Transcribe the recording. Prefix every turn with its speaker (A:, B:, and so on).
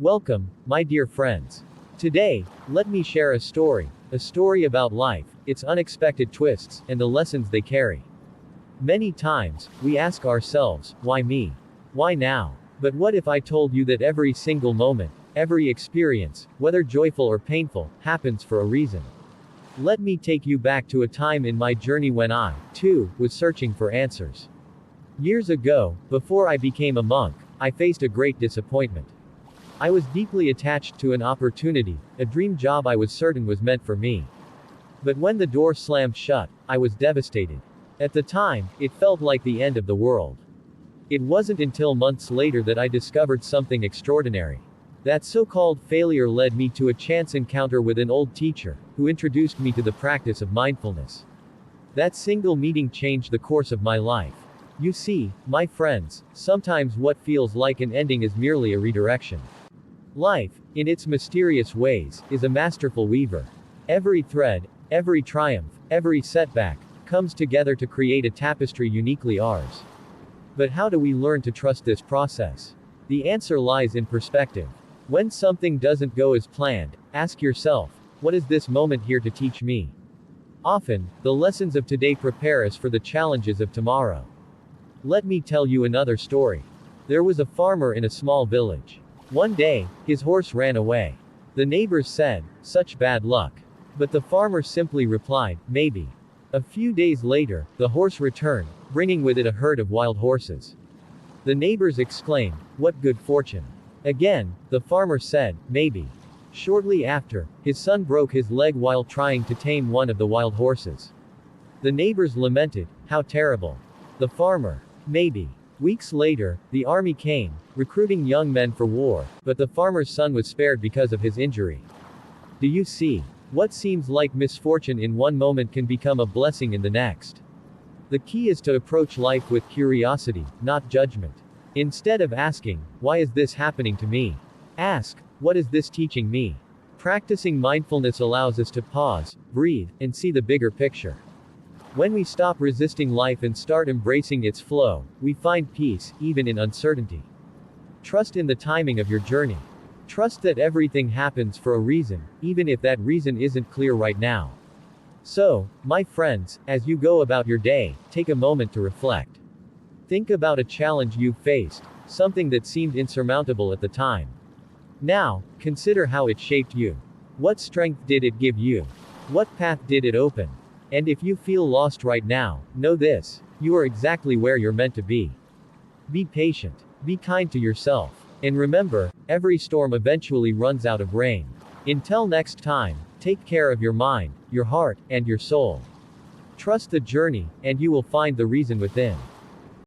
A: Welcome, my dear friends. Today, let me share a story about life, its unexpected twists, and the lessons they carry. Many times, we ask ourselves, why me? Why now? But what if I told you that every single moment, every experience, whether joyful or painful, happens for a reason? Let me take you back to a time in my journey when I, too, was searching for answers. Years ago, before I became a monk, I faced a great disappointment. I was deeply attached to an opportunity, a dream job I was certain was meant for me. But when the door slammed shut, I was devastated. At the time, it felt like the end of the world. It wasn't until months later that I discovered something extraordinary. That so-called failure led me to a chance encounter with an old teacher, who introduced me to the practice of mindfulness. That single meeting changed the course of my life. You see, my friends, sometimes what feels like an ending is merely a redirection. Life, in its mysterious ways, is a masterful weaver. Every thread, every triumph, every setback, comes together to create a tapestry uniquely ours. But how do we learn to trust this process? The answer lies in perspective. When something doesn't go as planned, ask yourself, what is this moment here to teach me? Often, the lessons of today prepare us for the challenges of tomorrow. Let me tell you another story. There was a farmer in a small village. One day, his horse ran away. The neighbors said, such bad luck. But the farmer simply replied, maybe. A few days later, the horse returned, bringing with it a herd of wild horses. The neighbors exclaimed, what good fortune. Again, the farmer said, maybe. Shortly after, his son broke his leg while trying to tame one of the wild horses. The neighbors lamented, how terrible. The farmer, maybe. Weeks later, the army came, recruiting young men for war, but the farmer's son was spared because of his injury. Do you see? What seems like misfortune in one moment can become a blessing in the next. The key is to approach life with curiosity, not judgment. Instead of asking, why is this happening to me? Ask, what is this teaching me? Practicing mindfulness allows us to pause, breathe, and see the bigger picture. When we stop resisting life and start embracing its flow, we find peace, even in uncertainty. Trust in the timing of your journey. Trust that everything happens for a reason, even if that reason isn't clear right now. So, my friends, as you go about your day, take a moment to reflect. Think about a challenge you've faced, something that seemed insurmountable at the time. Now, consider how it shaped you. What strength did it give you? What path did it open? And if you feel lost right now, know this: you are exactly where you're meant to be. Be patient. Be kind to yourself. And remember, every storm eventually runs out of rain. Until next time, take care of your mind, your heart, and your soul. Trust the journey, and you will find the reason within.